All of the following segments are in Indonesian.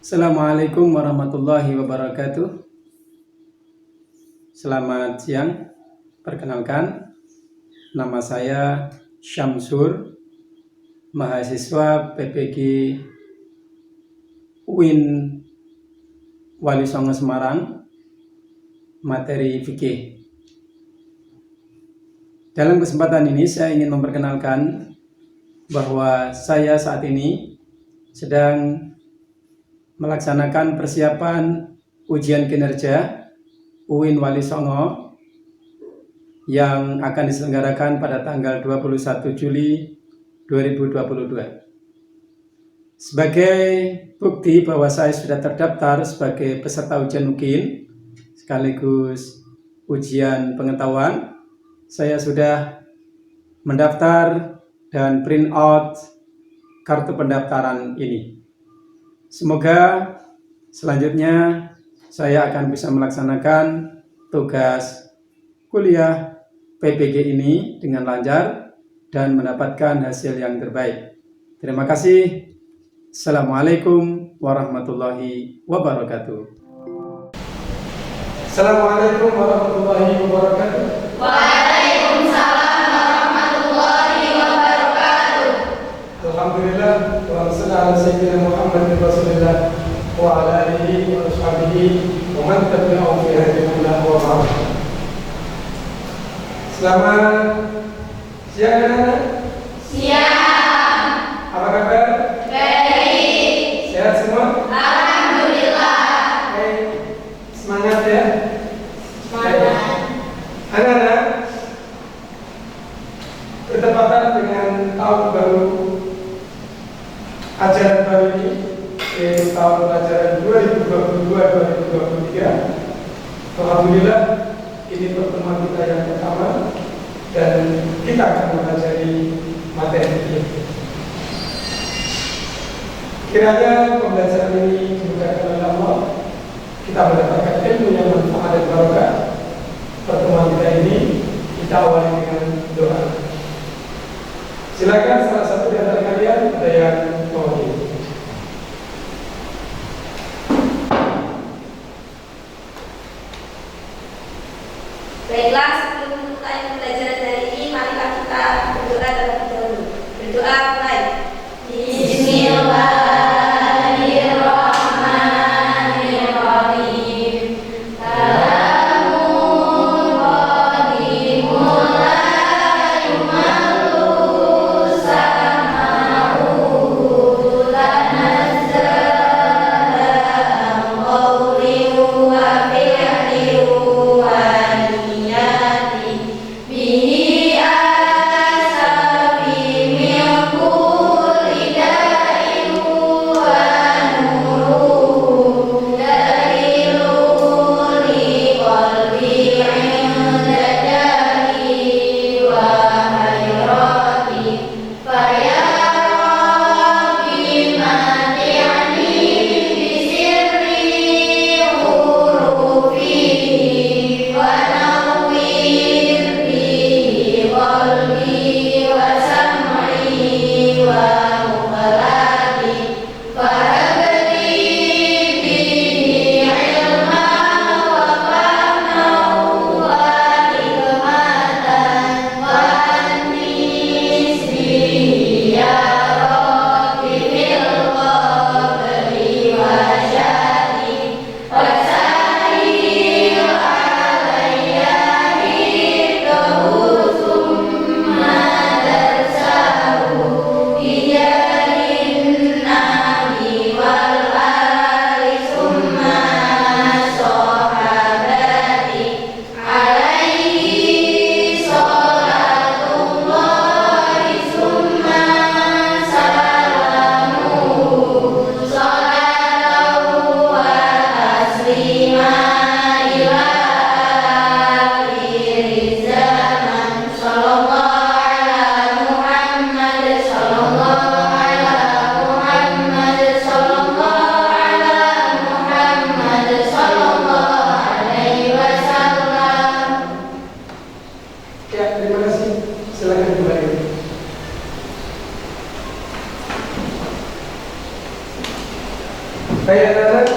Assalamualaikum warahmatullahi wabarakatuh. Selamat siang. Perkenalkan, nama saya Syamsur, mahasiswa PPG UIN Wali Songo Semarang, materi fikih. Dalam kesempatan ini saya ingin memperkenalkan bahwa saya saat ini sedang melaksanakan persiapan ujian kinerja UIN Wali Songo yang akan diselenggarakan pada tanggal 21 Juli 2022. Sebagai bukti bahwa saya sudah terdaftar sebagai peserta ujian UKIN sekaligus ujian pengetahuan, saya sudah mendaftar dan print out kartu pendaftaran ini. Semoga selanjutnya saya akan bisa melaksanakan tugas kuliah PPG ini dengan lancar dan mendapatkan hasil yang terbaik. Terima kasih. Assalamualaikum warahmatullahi wabarakatuh. Assalamualaikum warahmatullahi wabarakatuh. Waalaikumsalam warahmatullahi wabarakatuh. Alhamdulillah wa sallallahu ala sayyidina Muhammad Rasulullah wa ala alihi wa ashabihi wa man tabi'ahum bi hadillah wa ba'd. Selamat siang anak-anak. Siang. Apa kabar? Baik. Sehat semua? Alhamdulillah. Baik. Semangat ya. Semangat. Anak-anak, bertepatan dengan tahun baru ajaran baru ini, yaitu tahun ajaran 2022-2023. Alhamdulillah, ini pertemuan kita yang pertama dan kita akan mempelajari materi ini. Kiranya pembelajaran ini dimudahkan oleh Allah, kita mendapatkan ilmu yang manfaat dan barokah. Pertemuan kita ini kita awali dengan doa. Silakan salah satu di antara kalian ada yang mau ini. Baiklah, sebelum mulai pembelajaran hari ini, marilah kita berdoa terlebih dahulu. Berdoa mulai. Bismillahirrahmanirrahim. Bihi asafi min Baik anak-anak,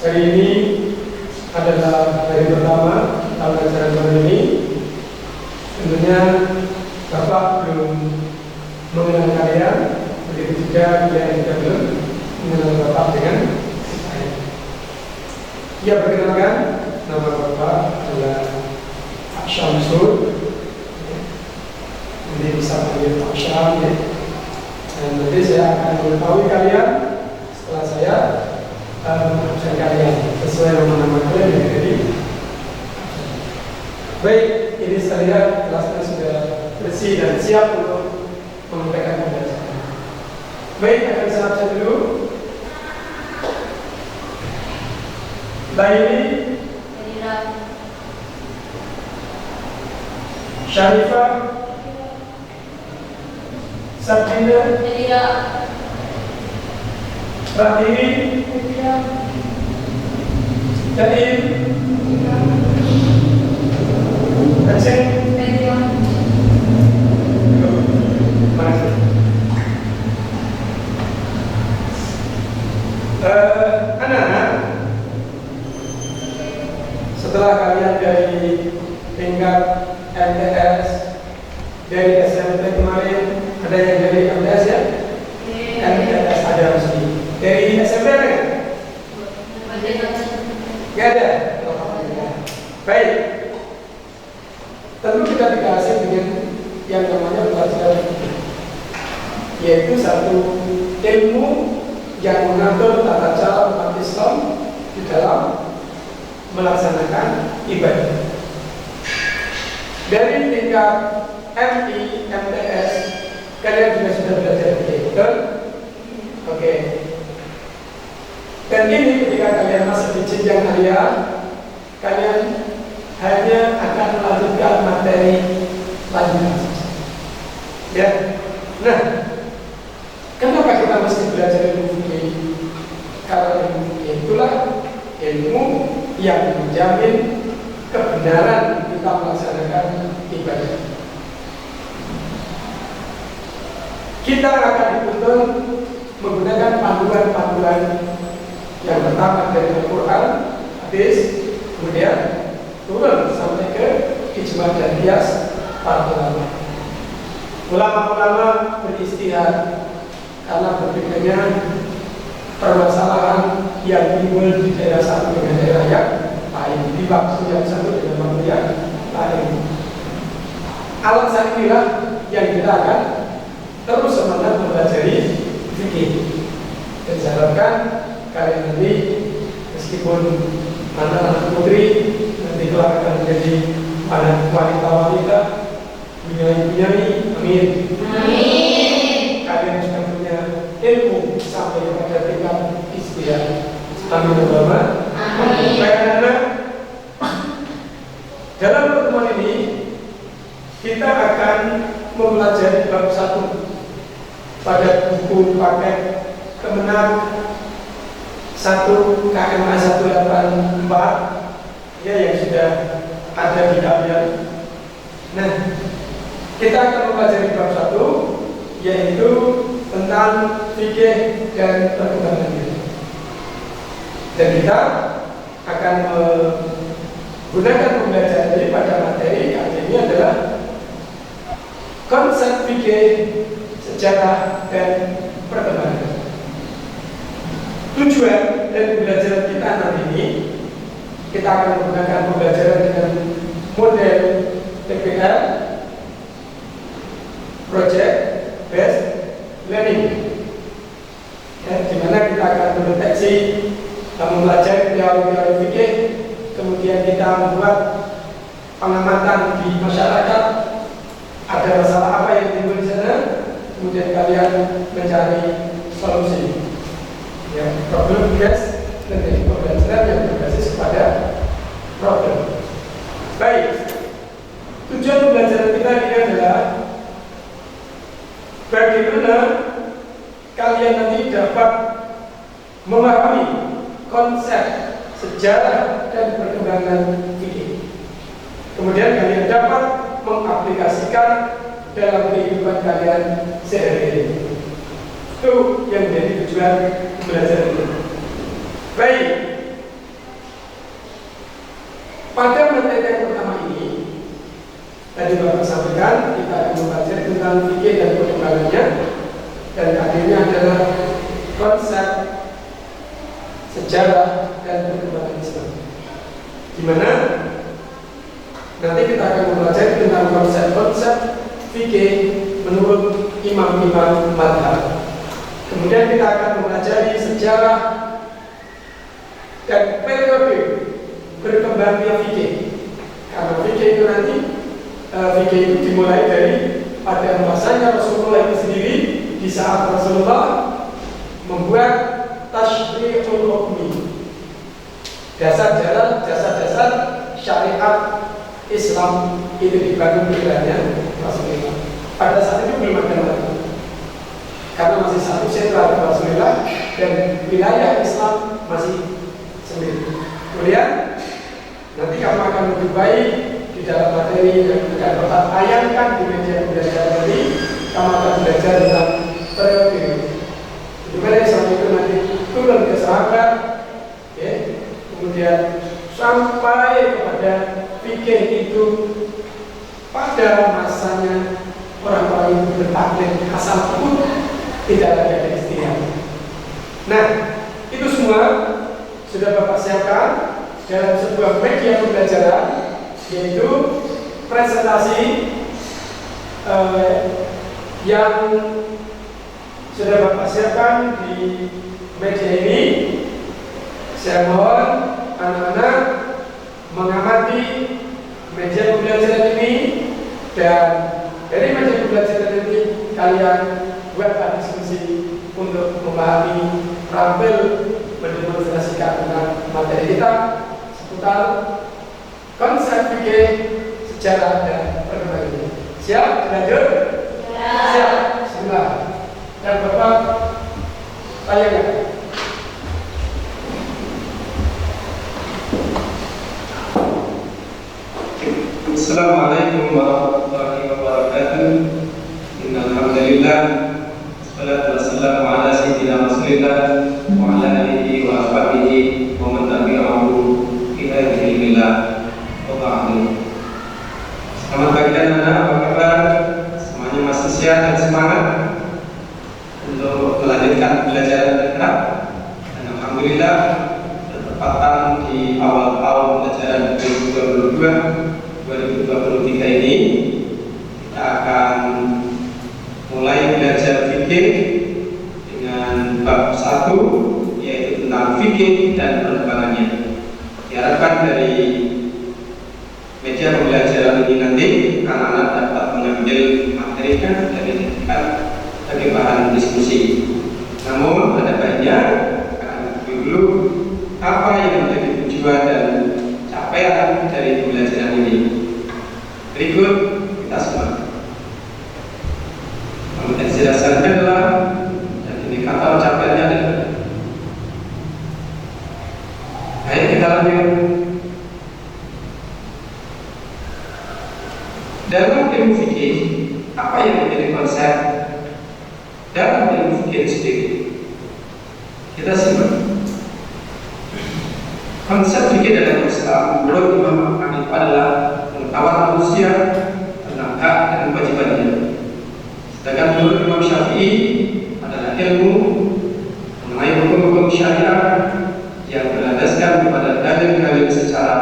hari ini adalah hari pertama tahun ajaran baru ini. Tentunya Bapak belum mengenal kalian, begitu juga kalian juga belum mengenal Bapak dengan baik. Ya, perkenalkan, nama Bapak adalah Pak Syamsul. Nanti bisa panggil Pak Syam, ya. Dan nanti saya akan mengetahui kalian setelah saya mengabsen kalian sesuai nama-nama kalian yang ada di. Baik, ini saya lihat kelasnya sudah bersih dan siap untuk menyampaikan pembelajaran. Baik, akan saya absen dulu. Laini, Syarifah, Sabrina, Rahiri, Jaim, Aceh, anak-anak, setelah kalian dari tingkat MTS, dari SMP kemarin, ada yang dari MTS ya? MTS ada mesti. Dari SMP ada nggak? Nggak ada. Baik. Tentu kita tidak asing dengan yang namanya pelajaran, yaitu satu ilmu yang mengatur tata cara umat Islam di dalam melaksanakan ibadah. Dari tingkat MI, MTS, kalian juga sudah belajar begini, betul? Oke. Dan ini ketika kalian masih di jenjang aliyah, kalian hanya akan melanjutkan materi lanjutan. Ya. Nah, kenapa kita mesti belajar ilmu fikih? Karena ilmu fikih itulah ilmu yang menjamin kebenaran kita melaksanakan ibadah. Kita akan dituntut menggunakan panduan-panduan yang pertama dari Al-Quran, hadis, kemudian turun sampai ke ijma dan qiyas para ulama. Ulama-ulama beristihad karena berbedanya permasalahan yang timbul di daerah satu dengan daerah yang lain, di waktu yang satu dengan waktu yang lain. Alasan inilah yang kita akan terus semangat mempelajari fikih. Dan saya harapkan kalian nanti meskipun anak-anak putri nanti kelak akan menjadi anak wanita-wanita, penyanyi-penyanyi, amin. Amin. Kalian sudah punya ilmu sampai kepada tingkat istihad. Amin. Amin. Baik anak-anak, dalam pertemuan ini kita akan mempelajari bab 1 pada buku paket Kemenang 1 KMA 184 ya, yang sudah ada di kalian. Nah, kita akan mempelajari bab 1 yaitu tentang fikih dan perkembangan. Dan kita akan menggunakan pembelajaran ini pada materi kali ini adalah konsep fikih, sejarah, dan perkembangan. Tujuan dan pembelajaran kita nanti ini, kita akan menggunakan pembelajaran dengan model TPL, Project Based Learning, ya, di mana kita akan mendeteksi, mempelajari teori-teori fikih, kemudian kita membuat pengamatan di masyarakat, ada masalah apa yang timbul di sana, kemudian kalian mencari solusi. Ya, problem based dan pembelajaran yang berbasis pada problem. Baik, tujuan pembelajaran kita ini adalah bagaimana kalian nanti dapat memahami konsep sejarah dan perkembangan fikih. Kemudian kalian dapat mengaplikasikan dalam kehidupan kalian sehari-hari. Itu yang menjadi tujuan belajar itu. Baik, pada materi yang pertama ini tadi Bapak sampaikan kita akan membahas tentang fikih dan perkembangannya, dan akhirnya adalah konsep sejarah dan perkembangan Islam, di mana nanti kita akan mempelajari tentang konsep-konsep fikih menurut imam-imam madhab. Kemudian kita akan mempelajari sejarah dan periode berkembangnya fikih. Karena fikih itu nanti fikih itu dimulai dari pada masanya Rasulullah itu sendiri, di saat Rasulullah membuat tashri'ul hukmi, dasar-dasar syariat Islam itu dibangun pikirannya Rasulullah. Pada saat itu belum ada lagi, karena masih satu sentra Rasulullah dan wilayah Islam masih sendiri. Kemudian nanti kamu akan lebih baik di dalam materi yang akan Bapak tayangkan di media belajar tadi. Kamu akan belajar tentang periode dimana Islam itu nanti turun ke sahabat, ya. Kemudian sampai kepada fikih itu pada masanya orang-orang itu bertaklid asal pun tidak ada istilah. Nah, itu semua sudah Bapak siapkan dalam sebuah media pembelajaran, yaitu presentasi yang sudah Bapak siapkan di media ini. Saya mohon anak-anak mengamati media pembelajaran ini, dan dari media pembelajaran ini kalian buatlah diskusi untuk memahami, terampil mendemonstrasikan tentang materi kita seputar konsep fikih, sejarah dan perkembangannya. Siap? Lanjut? Ya. Siap? Bismillah. Dan Bapak tayangkan. Assalamualaikum warahmatullahi wabarakatuh. Innal hamdalillah, wassalatu wassalamu ala sayyidina Rasulillah wa ala alihi wa ashabihi wa man tabi'ahu ila yaumillah. Wa ba'du. Selamat pagi anak-anak, apa kabar? Semuanya masih sehat dan semangat untuk melanjutkan pelajaran kita. Dan alhamdulillah bertepatan di awal tahun pelajaran 2023 ini kita akan mulai belajar fikih dengan bab 1, yaitu tentang fikih dan perkembangannya. Diharapkan dari media pembelajaran ini nanti anak-anak dapat mengambil materinya dan dijadikan sebagai bahan diskusi. Namun ada baiknya akan dulu apa yang menjadi tujuan dan capaian dari pembelajaran ini. Berikut kita semua. Kemudian dasarnya adalah, dan indikator capaiannya adalah. Baik, kita lanjut. Dalam ilmu fikih, apa yang menjadi konsep dalam ilmu fikih sendiri? Kita simak. Konsep fikih dalam Islam menurut Imam Abu Hanifah adalah pengetahuan manusia tentang hak dan kewajibannya. Sedangkan menurut Imam Syafi'i adalah ilmu mengenai hukum-hukum syariat yang berlandaskan kepada dalil-dalil secara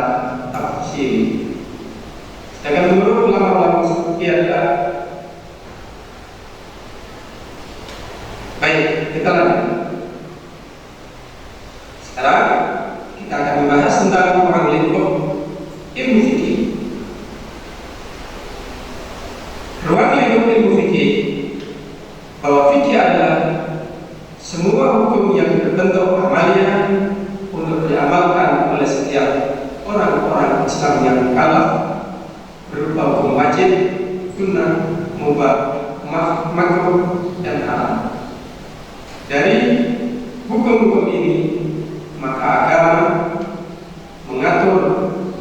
tafsir. Sedangkan menurut ulama-ulama seperti adalah. Baik, kita lanjut. Sekarang kita akan membahas tentang ruang lingkup ilmu fikih. Ruang lingkup ilmu fikih, bahwa fikih adalah semua hukum yang berbentuk amalia untuk diamalkan oleh setiap orang-orang Islam yang mukallaf, berupa hukum wajib, sunnah, mubah, makruh, dan haram. Dari hukum-hukum ini, maka agama mengatur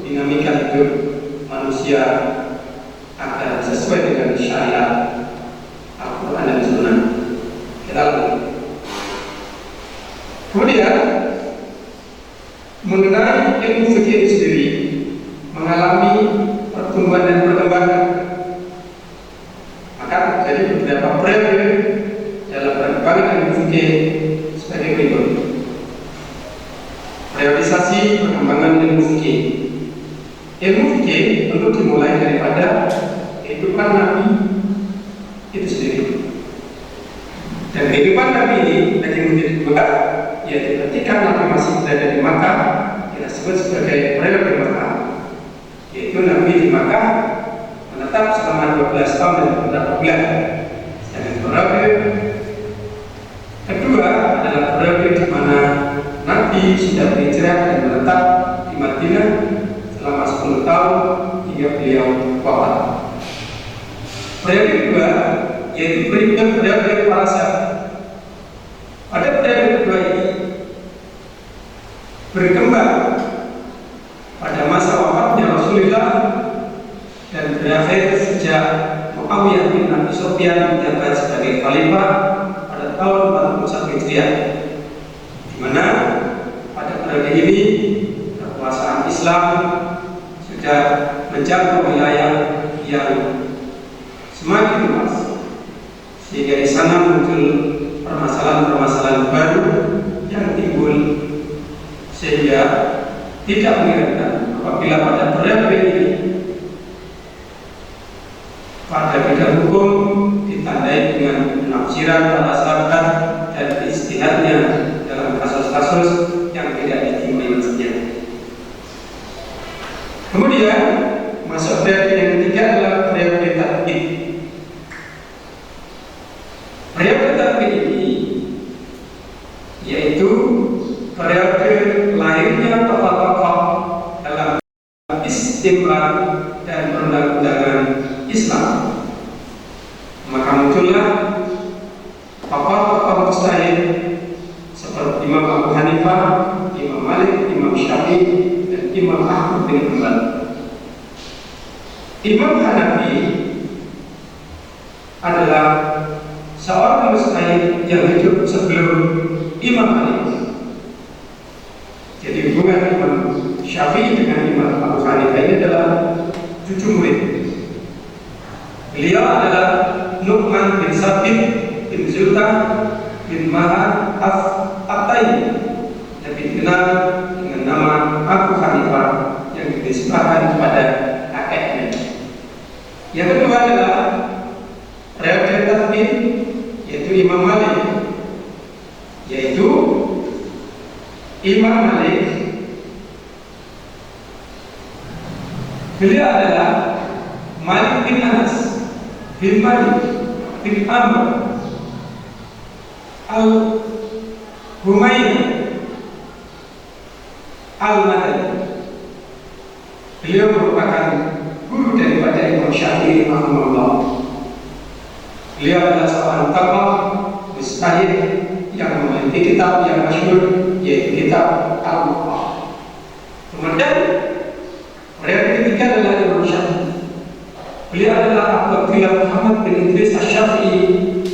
dinamika hidup manusia agar sesuai dengan syariat Al-Quran dan Sunnah. Kita lihat. ilmu fikih tentu dimulai daripada kehidupan Nabi itu sendiri. Dan kehidupan Nabi ini bagi menjadi dua, yaitu ketika Nabi masih berada di Makkah, kita sebut sebagai periode Makkah, yaitu Nabi di Makkah menetap selama 12 tahun dan beberapa bulan. Dan periode kedua adalah periode di mana Nabi sudah berhijrah dan menetap di Madinah selama 10 tahun hingga beliau wafat. Periode kedua yaitu periode para sahabat. Pada periode kedua ini berkembang pada masa wafatnya Rasulullah dan berakhir sejak Muawiyah bin Abi Sufyan menjabat sebagai khalifah pada tahun 41 Hijriah, di mana pada periode ini kekuasaan Islam sudah menjangkau wilayah yang semakin luas, sehingga di sana muncul permasalahan-permasalahan baru yang timbul, sehingga tidak mengherankan apabila pada periode ini pada bidang hukum ditandai dengan penafsiran para sahabat dan ijtihadnya dalam kasus-kasus yang tidak diterima mestinya. Kemudian masuk periode yang ketiga adalah periode tadbir. Periode tadbir ini yaitu periode lahirnya tokoh-tokoh dalam istimrar dan perundang-undangan Islam. Maka muncullah tokoh-tokoh mujtahid seperti Imam Abu Hanifah, Imam Malik, Imam Syafi'i, dan Imam Ahmad bin Hanbal. Imam Hanafi adalah seorang mujtahid yang hidup sebelum Imam Malik. Jadi hubungan Imam Syafi'i dengan Imam Abu Hanifah ini adalah cucu murid. Beliau adalah Nu'man bin Sabit bin Zultan bin Mahad At-Taimi, lebih dikenal dengan nama Abu Hanifah yang dinisbahkan kepada kakeknya. Yang kedua adalah periode tadbir, yaitu Imam Malik, yaitu Imam Malik. Beliau adalah Malik bin Anas bin Malik bin Amr Al-Humayni Al-Madani. Beliau merupakan guru daripada Imam Syafi'i rahimahullah. Beliau adalah seorang tokoh mujtahid yang memiliki kitab yang masyhur, yaitu kitab Al-Muwatta. Kemudian periode ketiga adalah Imam Syafi'i. Beliau adalah Abu Abdullah Muhammad bin Idris Asy-Syafi'i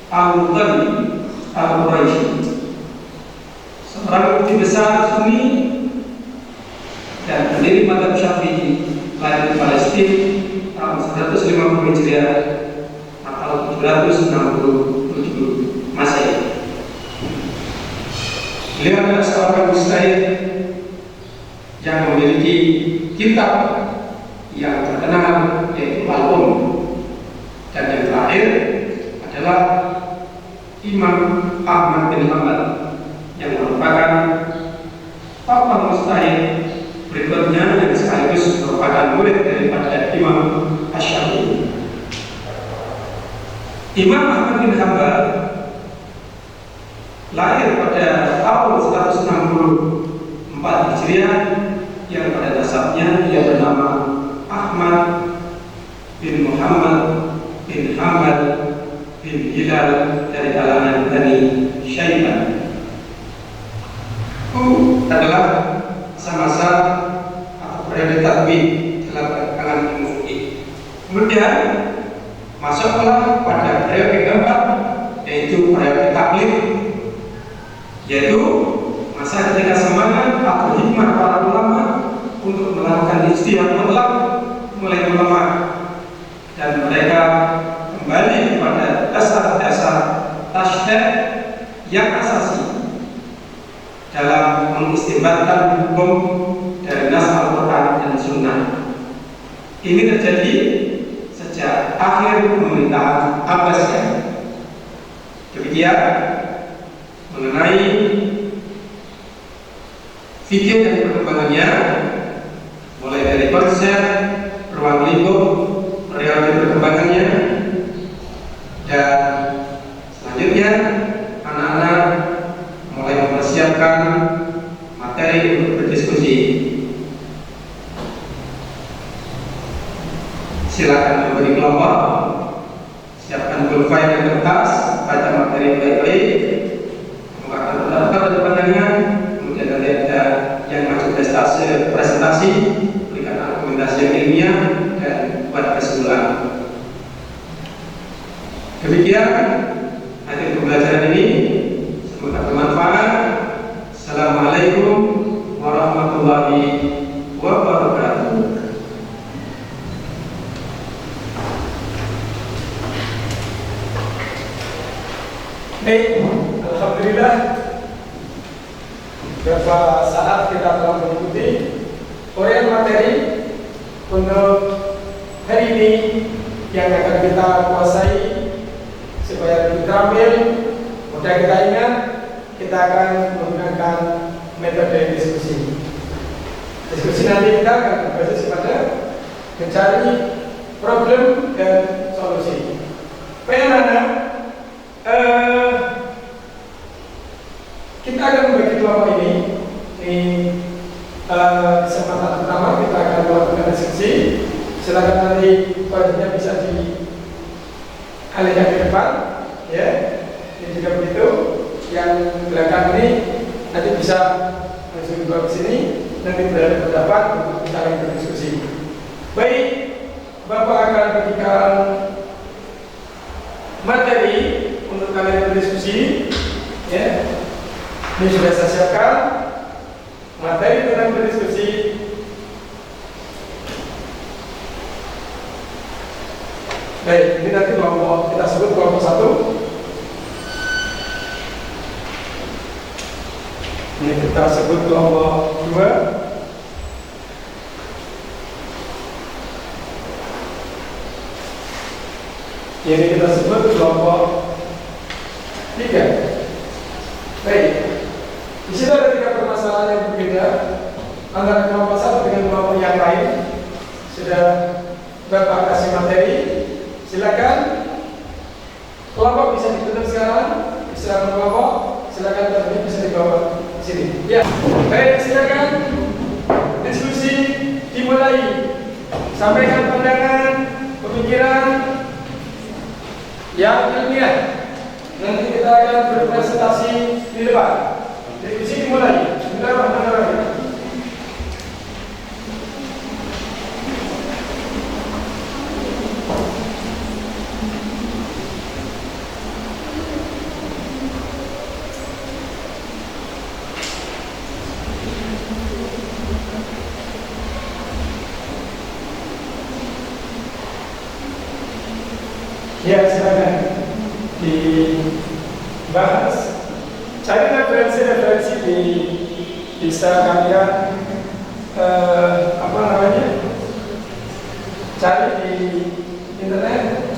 Al-Muttalib Al-Quraisy, seorang mufti besar Sunni dan pendiri mazhab Syafi'i, lahir di Palestina tahun 150 Hijriah atau 767 Masehi. Beliau adalah seorang mujtahid yang memiliki kitab yang terkenal, yaitu Al-Um. Dan yang terakhir adalah Imam Ahmad bin Hanbal yang merupakan tokoh mujtahid berikutnya yang sekaligus merupakan murid daripada Imam Asy-Syafi'i. Imam Ahmad bin Hanbal lahir pada tahun 164 Hijriah yang pada dasarnya ia bernama Ahmad bin Muhammad bin Hanbal bin Hilal dari kalangan Bani Syaibah. Adalah masa-masa atau periode tadbir dalam kalangan ilmu fikih. Kemudian masuklah pada periode keempat, yaitu periode taklid, yaitu masa ketika semangat atau hikmah para ulama untuk melakukan ijtihad mutlak mulai melemah dan mereka kembali kepada dasar-dasar tasydid yang asasi dalam mengistimbatkan hukum dari nas Al-Quran dan Sunnah. sunnah. Ini terjadi sejak akhir pemerintahan Abbasiyah. Demikian mengenai video dan perkembangannya, mulai dari konsep, ruang lingkup, realiti perkembangannya, dan selanjutnya anak-anak mulai mempersiapkan materi untuk berdiskusi. Silakan memberi kelompok, siapkan pulpen dan kertas, baca materi baik-baik, mengungkapkan pendapat dan pandangan, kemudian nanti ada yang masuk presentasi, berikan argumentasi yang ilmiah dan buat kesimpulan. Demikian hasil pembelajaran ini, semoga bermanfaat. Assalamualaikum warahmatullahi wabarakatuh. Alhamdulillah, beberapa saat kita telah mengikuti uraian materi untuk hari ini yang akan kita kuasai. Supaya lebih terampil, mudah kita ingat, kita akan menggunakan metode diskusi. Diskusi nanti kita akan berbasis pada mencari problem dan solusi. Bagaimana? Kita akan membagi kelompok ini. Kesempatan pertama kita akan melakukan diskusi. Silakan nanti poinnya bisa dialihkan ke depan, ya. Ini juga begitu. Yang belakang ini nanti bisa langsung dibawa ke sini. Nanti berada pendapat untuk saling berdiskusi. Baik, Bapak akan berikan materi untuk kalian berdiskusi, ya. Ini sudah saya siapkan materi tentang berdiskusi. Baik, ini nanti kelompok kita sebut kelompok 1. Ini kita sebut kelompok 2. Ini kita sebut kelompok 3. Baik, di sini ada 3 permasalahan yang berbeda antara kelompok 1 dengan kelompok yang lain. Sudah Bapak kasih materi. Silakan kelompok bisa ditutup sekarang. Silakan kelompok, silakan terjadi bisa dibawa ke sini. Ya, baik, silakan diskusi dimulai. Sampaikan pandangan, pemikiran yang ilmiah. Nanti kita akan berpresentasi di depan. Diskusi dimulai. Bismillahirrahmanirrahim. Ya, silakan dibahas. Cari referensi bisa kalian cari di internet.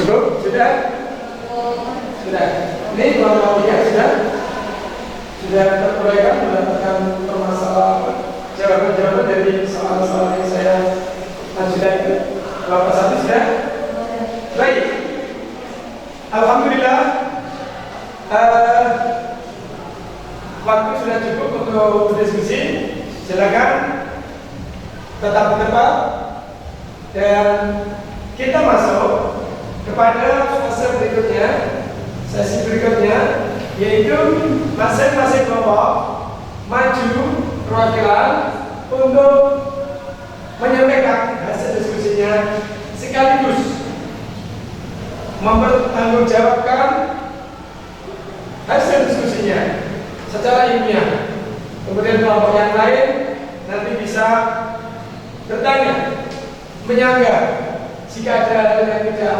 Cukup? Sudah? Sudah. Ini kelompok 3 sudah teruraikan mendapatkan permasalahan jawaban-jawaban dari soal-soal yang saya ajukan itu. Kelompok 1 sudah? Baik. Alhamdulillah. Waktu sudah cukup untuk berdiskusi. Silakan tetap di tempat dan kita masuk kepada fase berikutnya, sesi berikutnya, yaitu masing-masing kelompok maju perwakilan untuk menyampaikan hasil diskusinya sekaligus mempertanggungjawabkan hasil diskusinya secara ilmiah. Kemudian kelompok yang lain nanti bisa bertanya, menyanggah jika ada hal yang tidak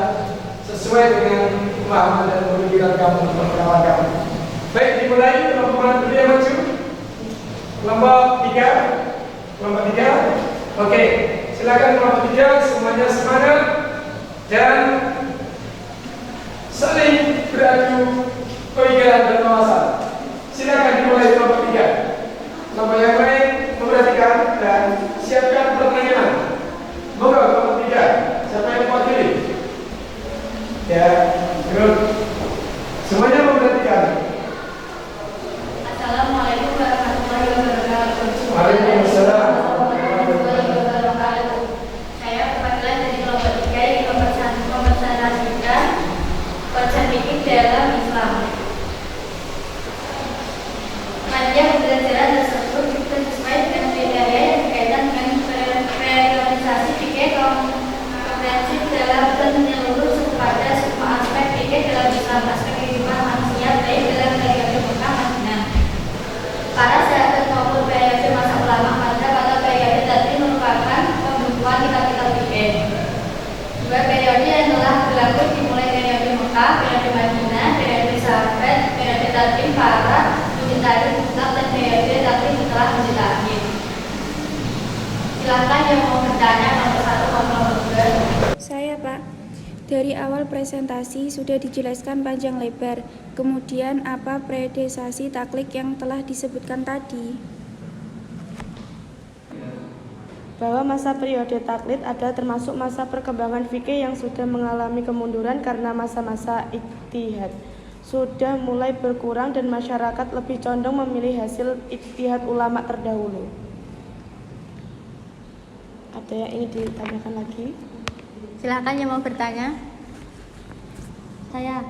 sesuai dengan pemahaman dan pemikiran kamu atau kawan kamu. Baik, dimulai. Kelompok mana dulu yang maju? Kelompok 3. Kelompok 3. Oke, silakan kelompok 3 semuanya semangat dan saling beradu pemikiran dan wawasan. Silakan dimulai kelompok 3. Kelompok yang lain memperhatikan dan siapkan pertanyaan. Moga kelompok 3. Siapa yang mewakili? Ya, good. Semuanya memperhatikan. Assalamualaikum warahmatullahi wabarakatuh. Waalaikumsalam. Saya kebetulan dari kelompok 3 yang mempresentasikan konsep fikih dalam Islam. Panjang pembelajaran tersebut juga sesuai dengan kriteria yang berkaitan dengan periodisasi fikih komprehensif dalam dan menyeluruh kepada semua aspek fikih dalam Islam, aspek kehidupan manusia baik dalam periode Mekah Madinah. Para sahabat maupun periode masa ulama mazhab atau periode tadi merupakan pembukuan kitab-kitab fikih. Dua periode yang telah berlaku dimulai periode Mekah, periode Madinah, periode sahabat, periode tabi'in para mencari kitab dan periode tabi'in setelah menjelajahi. Silakan yang mau bertanya nomor 1 nomor 2. Saya Pak, dari awal presentasi sudah dijelaskan panjang lebar. Kemudian apa periodisasi taklid yang telah disebutkan tadi? Bahwa masa periode taklid adalah termasuk masa perkembangan fikih yang sudah mengalami kemunduran karena masa-masa ijtihad sudah mulai berkurang dan masyarakat lebih condong memilih hasil ijtihad ulama terdahulu. Ada yang ingin ditanyakan lagi? Silakan yang mau bertanya. Saya.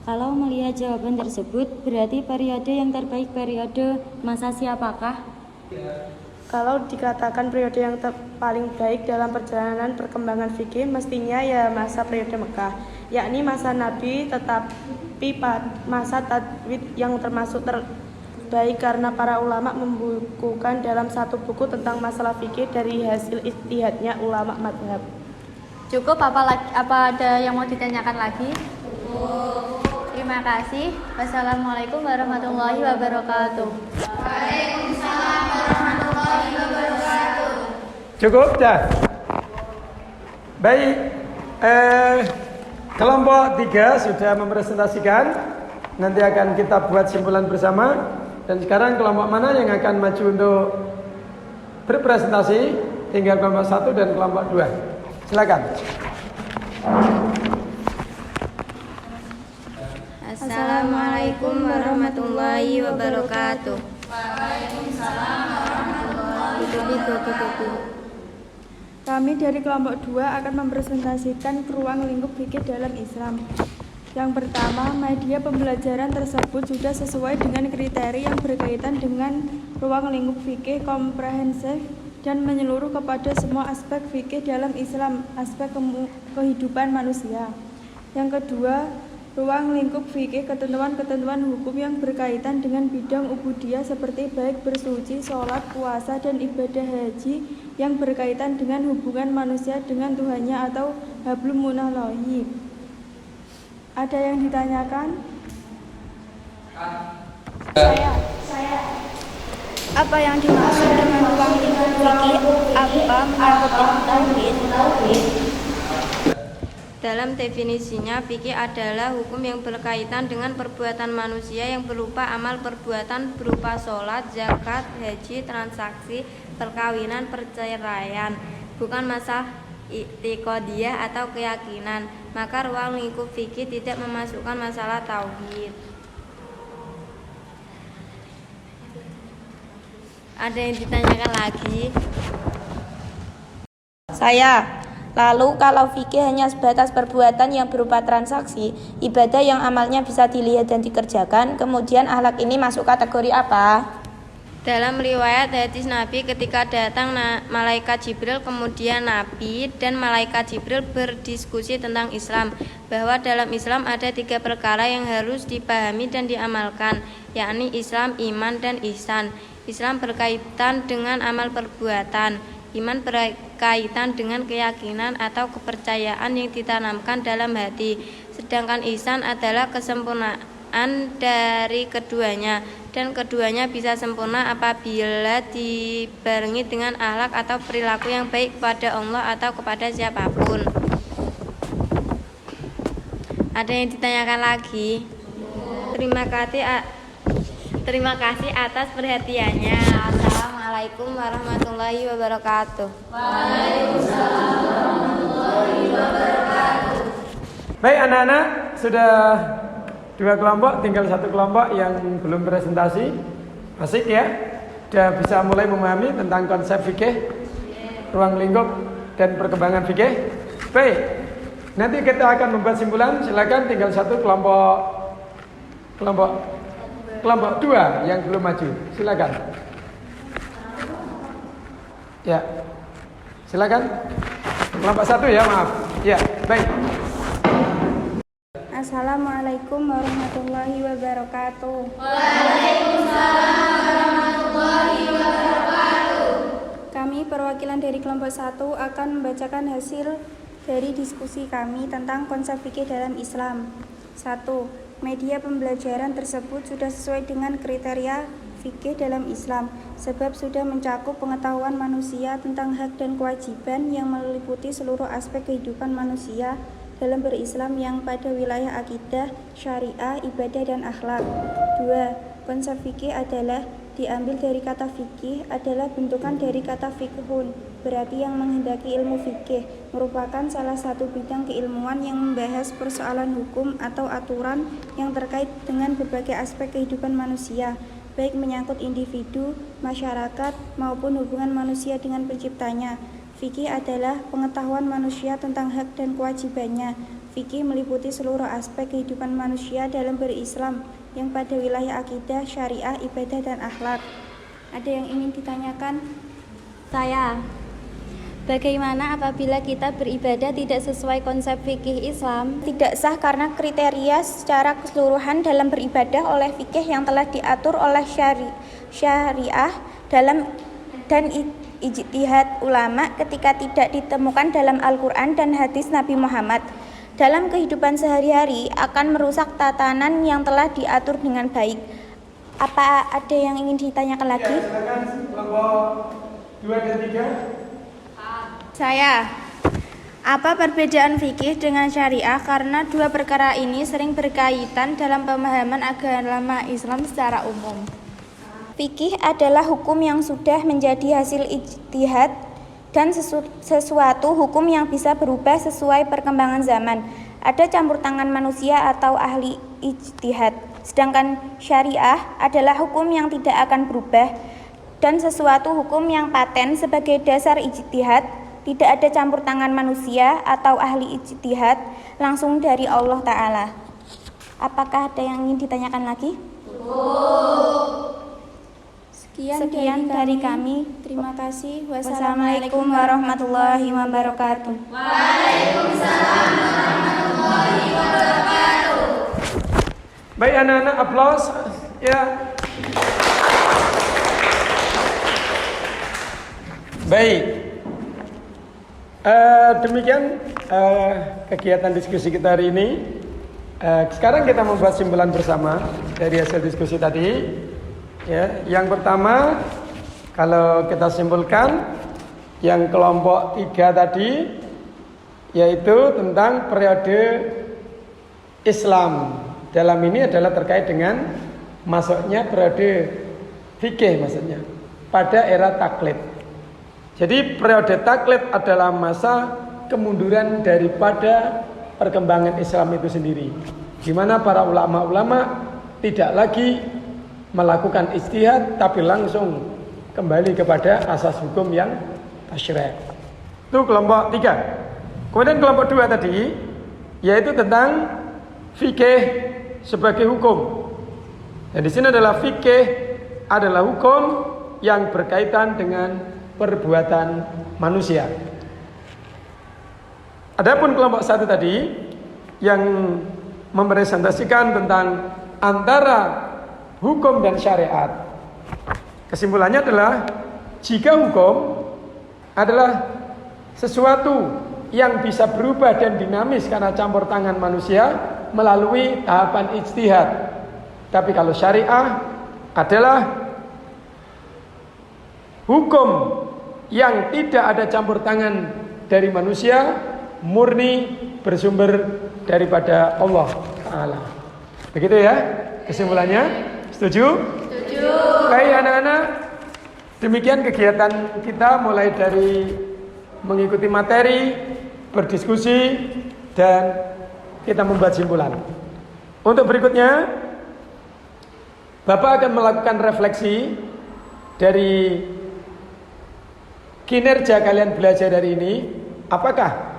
Kalau melihat jawaban tersebut, berarti periode yang terbaik periode masa siapakah? Kalau dikatakan periode yang paling baik dalam perjalanan perkembangan fikih, mestinya ya masa periode Mekah, yakni masa Nabi, tetapi masa tadwid yang termasuk terbaik karena para ulama membukukan dalam satu buku tentang masalah fikih dari hasil ijtihadnya ulama madhab. Cukup apa ada yang mau ditanyakan lagi? Terima kasih. Wassalamualaikum warahmatullahi wabarakatuh. Waalaikumsalam warahmatullahi wabarakatuh. Cukup dah. Baik. Kelompok 3 sudah mempresentasikan. Nanti akan kita buat simpulan bersama. Dan sekarang kelompok mana yang akan maju untuk berpresentasi? Tinggal kelompok 1 dan kelompok 2. Silakan. Assalamualaikum warahmatullahi wabarakatuh. Waalaikumsalam warahmatullahi wabarakatuh. Kami dari kelompok 2 akan mempresentasikan ruang lingkup fikih dalam Islam. Yang pertama, media pembelajaran tersebut sudah sesuai dengan kriteria yang berkaitan dengan ruang lingkup fikih komprehensif dan menyeluruh kepada semua aspek fikih dalam Islam, aspek kehidupan manusia. Yang kedua, ruang lingkup fikih ketentuan-ketentuan hukum yang berkaitan dengan bidang ubudiyah seperti baik bersuci, sholat, puasa, dan ibadah haji yang berkaitan dengan hubungan manusia dengan Tuhannya atau hablum minallahi. Ada yang ditanyakan? Saya. Apa yang dimaksud dengan ruang lingkup fikih? Apa menyangkut ilmu tauhid? Dalam definisinya, fikih adalah hukum yang berkaitan dengan perbuatan manusia yang berupa amal perbuatan berupa sholat, zakat, haji, transaksi, perkawinan, perceraian, bukan masalah i'tiqadiyah atau keyakinan. Maka ruang lingkup fikih tidak memasukkan masalah tauhid. Ada yang ditanyakan lagi? Saya. Lalu kalau fikih hanya sebatas perbuatan yang berupa transaksi, ibadah yang amalnya bisa dilihat dan dikerjakan, kemudian akhlak ini masuk kategori apa? Dalam riwayat hadis Nabi, ketika datang malaikat Jibril, kemudian Nabi dan malaikat Jibril berdiskusi tentang Islam, bahwa dalam Islam ada 3 perkara yang harus dipahami dan diamalkan, yakni Islam, iman, dan ihsan. Islam berkaitan dengan amal perbuatan, iman berkaitan dengan keyakinan atau kepercayaan yang ditanamkan dalam hati, sedangkan ihsan adalah kesempurnaan dari keduanya, dan keduanya bisa sempurna apabila dibarengi dengan akhlak atau perilaku yang baik kepada Allah atau kepada siapapun. Ada yang ditanyakan lagi? Terima kasih atas perhatiannya. Assalamualaikum warahmatullahi wabarakatuh. Waalaikumsalam warahmatullahi wabarakatuh. Baik anak-anak, sudah 2 kelompok, tinggal 1 kelompok yang belum presentasi. Asik ya? Sudah bisa mulai memahami tentang konsep fikih, ruang lingkup, dan perkembangan fikih. Baik, nanti kita akan membuat simpulan. Silakan, tinggal 1 kelompok 2 yang belum maju. Silakan. Ya, silakan. Kelompok 1 ya, maaf. Ya, baik. Assalamualaikum warahmatullahi wabarakatuh. Waalaikumsalam warahmatullahi wabarakatuh. Kami perwakilan dari kelompok 1 akan membacakan hasil dari diskusi kami tentang konsep fikih dalam Islam. 1. Media pembelajaran tersebut sudah sesuai dengan kriteria fikih dalam Islam, sebab sudah mencakup pengetahuan manusia tentang hak dan kewajiban yang meliputi seluruh aspek kehidupan manusia dalam berislam yang pada wilayah akidah, syariah, ibadah, dan akhlak. 2. Konsep fikih adalah diambil dari kata fikih adalah bentukan dari kata fikhun, berarti yang menghendaki ilmu fikih, merupakan salah satu bidang keilmuan yang membahas persoalan hukum atau aturan yang terkait dengan berbagai aspek kehidupan manusia, baik menyangkut individu, masyarakat, maupun hubungan manusia dengan penciptanya. Fikih adalah pengetahuan manusia tentang hak dan kewajibannya. Fikih meliputi seluruh aspek kehidupan manusia dalam berislam yang pada wilayah akidah, syariah, ibadah, dan akhlak. Ada yang ingin ditanyakan? Saya. Bagaimana apabila kita beribadah tidak sesuai konsep fikih Islam? Tidak sah karena kriteria secara keseluruhan dalam beribadah oleh fikih yang telah diatur oleh syariah dalam dan ijtihad ulama ketika tidak ditemukan dalam Al-Quran dan hadis Nabi Muhammad. Dalam kehidupan sehari-hari akan merusak tatanan yang telah diatur dengan baik. Apa ada yang ingin ditanyakan lagi? Ya, silakan kelompok 2 dan 3. Saya. Apa perbedaan fikih dengan syariah? Karena 2 perkara ini sering berkaitan dalam pemahaman agama Islam secara umum. Fikih adalah hukum yang sudah menjadi hasil ijtihad dan sesuatu hukum yang bisa berubah sesuai perkembangan zaman. Ada campur tangan manusia atau ahli ijtihad. Sedangkan syariah adalah hukum yang tidak akan berubah dan sesuatu hukum yang paten sebagai dasar ijtihad. Tidak ada campur tangan manusia atau ahli ijtihad, langsung dari Allah Ta'ala. Apakah ada yang ingin ditanyakan lagi? Sekian dari kami. Terima kasih. Wassalamualaikum warahmatullahi wabarakatuh. Waalaikumsalam warahmatullahi wabarakatuh. Baik anak-anak, aplaus. Ya. Baik. Demikian kegiatan diskusi kita hari ini. Sekarang kita membuat simpulan bersama dari hasil diskusi tadi. Ya, yang pertama, kalau kita simpulkan, yang kelompok 3 tadi yaitu tentang periode Islam. Dalam ini adalah terkait dengan masuknya periode fikih maksudnya pada era taklid. Jadi periode taklid adalah masa kemunduran daripada perkembangan Islam itu sendiri, di mana para ulama-ulama tidak lagi melakukan ijtihad tapi langsung kembali kepada asas hukum yang tasyri'. Itu kelompok 3. Kemudian kelompok 2 tadi yaitu tentang fikih sebagai hukum. Dan di sini adalah fikih adalah hukum yang berkaitan dengan perbuatan manusia. Adapun kelompok 1 tadi yang merepresentasikan tentang antara hukum dan syariat. Kesimpulannya adalah jika hukum adalah sesuatu yang bisa berubah dan dinamis karena campur tangan manusia melalui tahapan ijtihad. Tapi kalau syariah adalah hukum yang tidak ada campur tangan dari manusia, murni bersumber daripada Allah Ta'ala. Begitu ya kesimpulannya? Setuju? Setuju. Baik anak-anak, demikian kegiatan kita mulai dari mengikuti materi, berdiskusi, dan kita membuat simpulan. Untuk berikutnya, Bapak akan melakukan refleksi dari kinerja kalian belajar hari ini. Apakah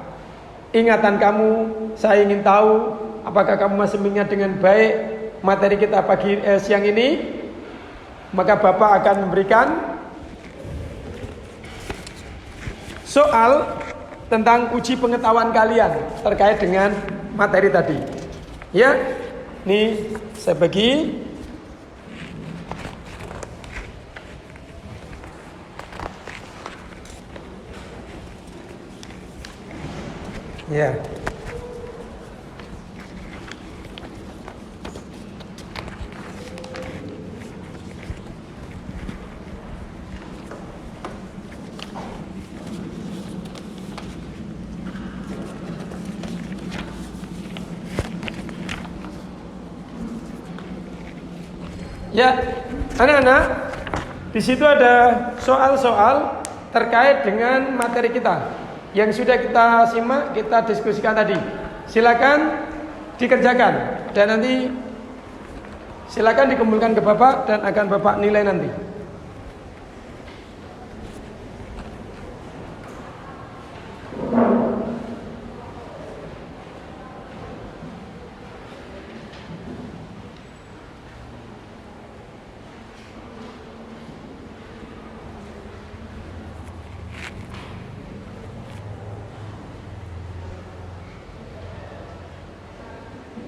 ingatan kamu, saya ingin tahu, apakah kamu masih mengingat dengan baik materi kita siang ini? Maka Bapak akan memberikan soal tentang uji pengetahuan kalian terkait dengan materi tadi. Ya, ini saya bagi. Ya. Ya, anak-anak, di situ ada soal-soal terkait dengan materi kita yang sudah kita simak, kita diskusikan tadi. Silakan dikerjakan dan nanti silakan dikumpulkan ke Bapak dan akan Bapak nilai nanti.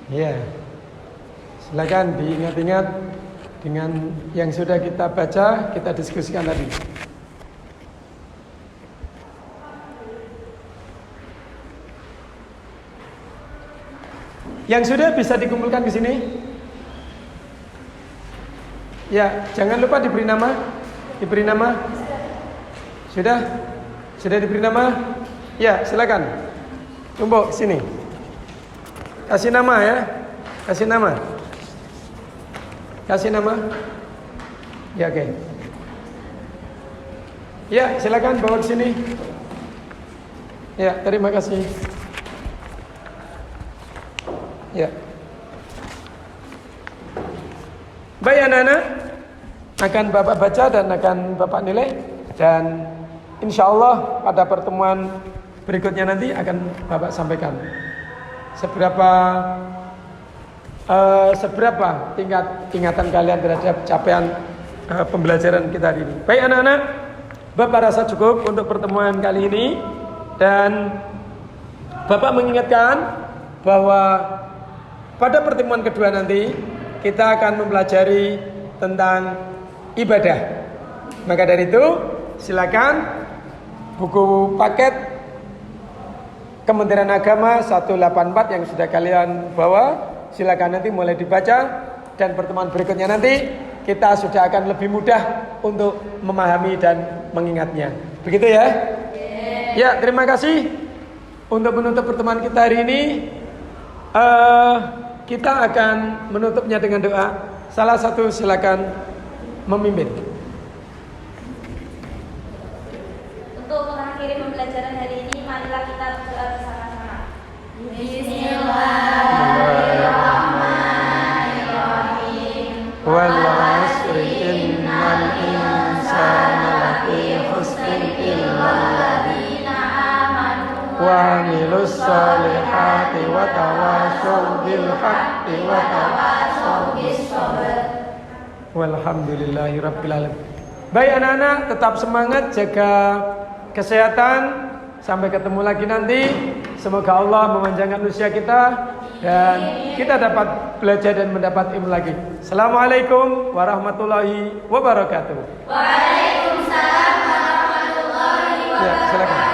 Ya, silakan diingat-ingat dengan yang sudah kita baca, kita diskusikan tadi. Yang sudah bisa dikumpulkan ke sini. Ya, jangan lupa diberi nama. Diberi nama. Sudah? Sudah diberi nama? Ya, silakan. Tumbuk sini. Kasih nama ya. Kasih nama. Kasih nama. Ya, oke. Ya, silakan bawa ke sini. Ya, terima kasih. Ya. Baik anak-anak, akan Bapak baca dan akan Bapak nilai. Dan insya Allah pada pertemuan berikutnya nanti akan Bapak sampaikan seberapa tingkat ingatan kalian terhadap capaian pembelajaran kita hari ini. Baik anak-anak, Bapak rasa cukup untuk pertemuan kali ini. Dan Bapak mengingatkan bahwa pada pertemuan kedua nanti kita akan mempelajari tentang ibadah. Maka dari itu silakan buku paket Kementerian Agama 184 yang sudah kalian bawa, silakan nanti mulai dibaca. Dan pertemuan berikutnya nanti kita sudah akan lebih mudah untuk memahami dan mengingatnya. Begitu ya? Ya, terima kasih. untuk menutup pertemuan kita hari ini, kita akan menutupnya dengan doa. Salah satu silakan memimpin. Untuk mengakhiri pembelajaran hari ini, marilah kita berdoa bersama-sama. Wal 'asri innal insana lafi khusrin illa alladziina aamanu wa 'amilus sholihati wa tawashaw bil haqqi wa tawashaw bis sabr. Walhamdulillahirabbil alamin. Baik anak-anak, tetap semangat, jaga kesehatan. Sampai ketemu lagi nanti. Semoga Allah memanjangkan usia kita dan kita dapat belajar dan mendapat ilmu lagi. Assalamualaikum warahmatullahi wabarakatuh. Waalaikumsalam warahmatullahi wabarakatuh. Ya, silakan.